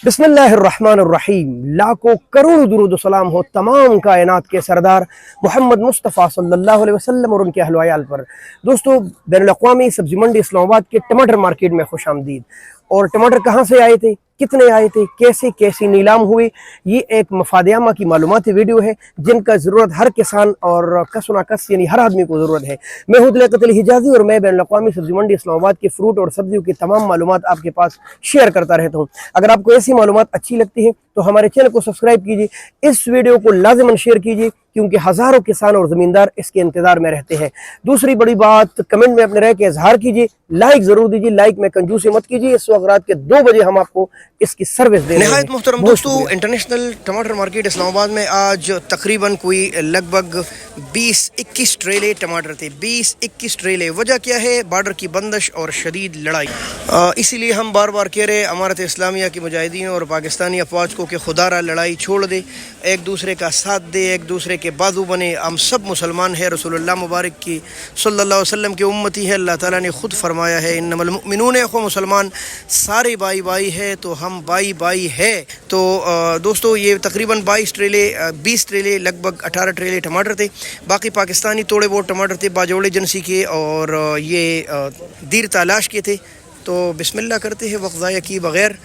बिस्मिल्लाहिर्रहमानिर्रहीम। लाखों करोड़ों दुरूद सलाम हो तमाम कायनात के सरदार मोहम्मद मुस्तफ़ा सल्लल्लाहु अलैहि वसल्लम और उनके अहल व अयाल पर। दोस्तों, बैनुल-अक़वामी सब्ज़ी मंडी इस्लामाबाद के टमाटर मार्केट में खुश आमदीद। और टमाटर कहाँ से आए थे, कितने आए थे, कैसे कैसी नीलाम हुई, ये एक मफादियामा की मालूमाती वीडियो है जिनका ज़रूरत हर किसान और कसुना कस यानी हर आदमी को ज़रूरत है। मैं हूं दिलकत हिजाज़ी और मैं बैनुल-अक़वामी सब्ज़ी मंडी इस्लामाबाद के फ्रूट और सब्जियों की तमाम मालूमात आपके पास शेयर करता रहता हूं। अगर आपको ऐसी मालूमात अच्छी लगती है तो हमारे चैनल को सब्सक्राइब कीजिए, इस वीडियो को लाज़िमन शेयर कीजिए क्योंकि हज़ारों किसान और ज़मींदार इसके इंतज़ार में रहते हैं। दूसरी बड़ी बात, कमेंट में अपने राय का इजहार कीजिए, लाइक ज़रूर दीजिए, लाइक में कंजूसी मत कीजिए। इस वक्त रात के 2 बजे हम आपको इसकी सर्विस दे रहे हैं। निहायत मुहतरम दोस्तों, इंटरनेशनल टमाटर मार्केट इस्लामाबाद में आज तकरीबन कोई लगभग 20-21 ट्रेले टमाटर थे। 20-21 ट्रेले। वजह क्या है? बॉर्डर की बंदिश और शदीद लड़ाई। इसीलिए हम बार बार कह रहे हैं अमारत इस्लामिया की मुजाहिदीन और पाकिस्तानी अफवाज को कि खुदारा लड़ाई छोड़ दे, एक दूसरे का साथ दे, एक दूसरे के बाजू बने। हम सब मुसलमान हैं, रसूलुल्लाह मुबारक की सल्लल्लाहु अलैहि वसल्लम की उम्मती है। अल्लाह ताला ने खुद फरमाया है इन्नमल मुमिनून इख्वा, मुसलमान सारे भाई भाई है, तो हम भाई भाई है। तो दोस्तों, ये तकरीबन 20 ट्रेले लगभग 18 ट्रेले टमाटर थे। बाकी पाकिस्तानी थोड़े बहुत टमाटर थे, बाजोड़े एजेंसी के और ये दीर तालाश के थे। तो बिस्मिल्लाह करते हैं वक्त ज़ाया की बग़ैर।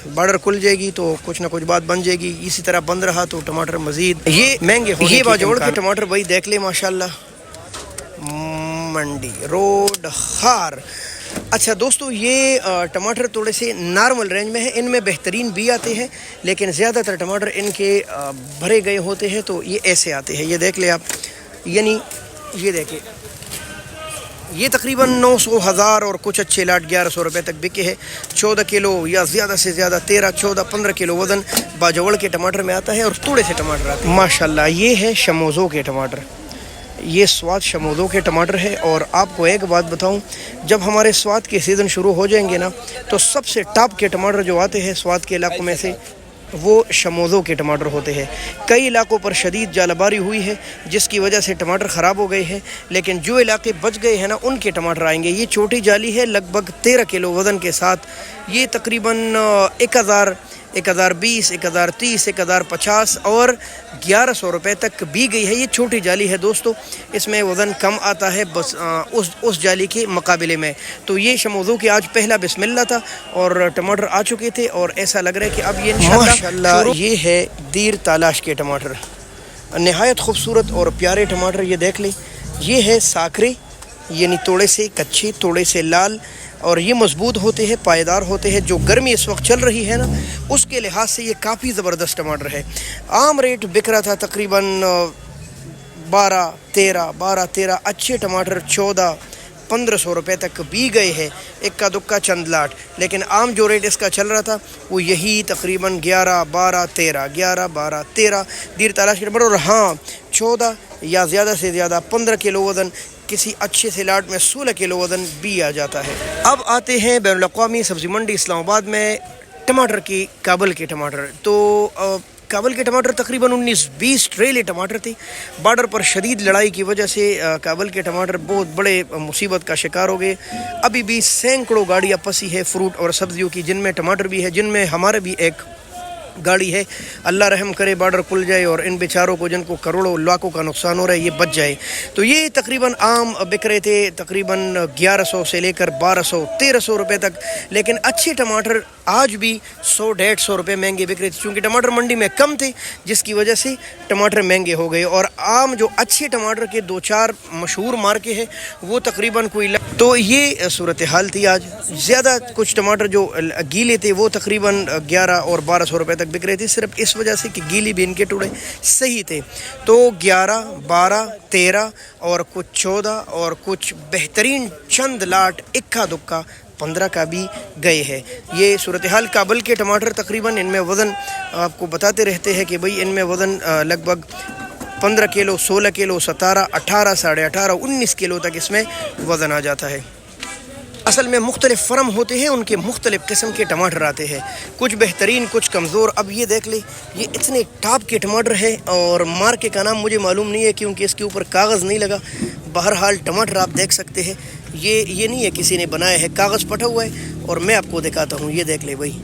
बॉर्डर खुल जाएगी तो कुछ ना कुछ बात बन जाएगी। इसी तरह बंद रहा तो टमाटर मज़ीद ये महंगे होने ये बाजोड़ के टमाटर भाई देख ले माशाल्लाह। मंडी रोड हार। अच्छा दोस्तों, ये टमाटर थोड़े से नॉर्मल रेंज में है, इनमें बेहतरीन भी आते हैं लेकिन ज़्यादातर टमाटर इनके भरे गए होते हैं। तो ये ऐसे आते हैं, ये देख ले आप, यानी ये देखें, ये तकरीबन 900, 1000 और कुछ अच्छे लाट 1100 रुपये तक बिके हैं। 14 किलो या ज़्यादा से ज़्यादा 13, 14, 15 किलो वज़न बाजवड़ के टमाटर में आता है और थोड़े से टमाटर आते हैं माशाल्लाह। ये है शमोज़ों के टमाटर, ये स्वाद शमोज़ों के टमाटर है। और आपको एक बात बताऊं, जब हमारे स्वाद के सीज़न शुरू हो जाएंगे ना तो सबसे टॉप के टमाटर जो आते हैं स्वाद के इलाकों में से वो शमोज़ों के टमाटर होते हैं। कई इलाकों पर शदीद जालबारी हुई है जिसकी वजह से टमाटर ख़राब हो गए हैं, लेकिन जो इलाके बच गए हैं ना उनके टमाटर आएंगे। ये छोटी जाली है लगभग 13 किलो वज़न के साथ। ये तकरीबन 1000, 1020, 1030, 1050 और 1100 रुपये तक भी गई है। ये छोटी जाली है दोस्तों, इसमें वज़न कम आता है बस उस जाली के मुकाबले में। तो ये शमोज़ों के आज पहला बिस्मिल्लाह था और टमाटर आ चुके थे और ऐसा लग रहा है कि अब ये इंशाअल्लाह। ये है दीर तालाश के टमाटर, नहायत खूबसूरत और प्यारे टमाटर। ये देख लें, ये है साखरे, यानी थोड़े से कच्चे, थोड़े से लाल, और ये मजबूत होते हैं, पायदार होते हैं। जो गर्मी इस वक्त चल रही है ना उसके लिहाज से ये काफ़ी ज़बरदस्त टमाटर है। आम रेट बिक रहा था तकरीबन 12-13 अच्छे टमाटर 1400-1500 रुपये तक भी गए हैं, इक्का दुक्का चंद लाट। लेकिन आम जो रेट इसका चल रहा था वो यही तकरीबन 11-12-13 दीर तालाश के टमाटर। और हाँ, 14 या ज़्यादा से ज़्यादा 15 किलो वज़न, किसी अच्छे से लाट में 16 किलो वज़न भी आ जाता है। अब आते हैं बैनुल-अक़वामी सब्ज़ी मंडी इस्लामाबाद में टमाटर की काबल के टमाटर। तो काबल के टमाटर तकरीबन 19-20 ट्रेले टमाटर थे। बॉर्डर पर शदीद लड़ाई की वजह से काबल के टमाटर बहुत बड़े मुसीबत का शिकार हो गए। अभी भी सैकड़ों गाड़ियाँ फंसी है फ्रूट और सब्जियों की, जिनमें टमाटर भी है, जिनमें हमारे भी एक गाड़ी है। अल्लाह रहम करे, बॉर्डर खुल जाए और इन बेचारों को जिनको करोड़ों लाखों का नुकसान हो रहा है ये बच जाए। तो ये तकरीबन आम बिक रहे थे तकरीबन 1100 से लेकर 1200-1300 रुपये तक। लेकिन अच्छे टमाटर आज भी 100-150 रुपये महंगे बिक रहे थे क्योंकि टमाटर मंडी में कम थे, जिसकी वजह से टमाटर महंगे हो गए। और आम जो अच्छे टमाटर के 2-4 मशहूर मार्के हैं वो तकरीबन कोई तो ये सूरत हाल थी आज। ज़्यादा कुछ टमाटर जो गीले थे वो तकरीबन 11 और 1200 रुपये तक बिक रहे थे, सिर्फ इस वजह से कि गीली भी इनके टुकड़े सही थे। तो 11, 12, 13 और कुछ 14 और कुछ बेहतरीन चंद लाट इक्का दुक्का 15 का भी गए हैं। ये सूरत हाल काबल के टमाटर तकरीबन इनमें वज़न आपको बताते रहते हैं कि भाई इनमें वज़न लगभग 15 किलो, 16 किलो, 17, 18, 18.5, 19 किलो तक इसमें वज़न आ जाता है। असल में मुख्तलिफ फर्म होते हैं, उनके मुख्तलिफ किस्म के टमाटर आते हैं, कुछ बेहतरीन कुछ कमज़ोर। अब ये देख ले, ये इतने टॉप के टमाटर है और मार्के का नाम मुझे मालूम नहीं है क्योंकि इसके ऊपर कागज़ नहीं लगा। बहरहाल टमाटर आप देख सकते हैं, ये नहीं है किसी ने बनाया है, कागज़ पटा हुआ है और मैं आपको दिखाता हूँ। ये देख ले भाई,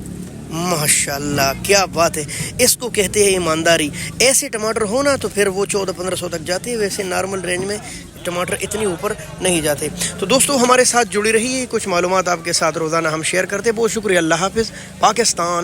माशाल्लाह, क्या बात है, इसको कहते हैं ईमानदारी। ऐसे टमाटर होना तो फिर वो 1400-1500 तक जाते हैं, वैसे नॉर्मल रेंज में टमाटर इतनी ऊपर नहीं जाते। तो दोस्तों हमारे साथ जुड़ी रहिए, कुछ मालूमात आपके साथ रोज़ाना हम शेयर करते हैं। बहुत शुक्रिया, अल्लाह हाफिज़, पाकिस्तान।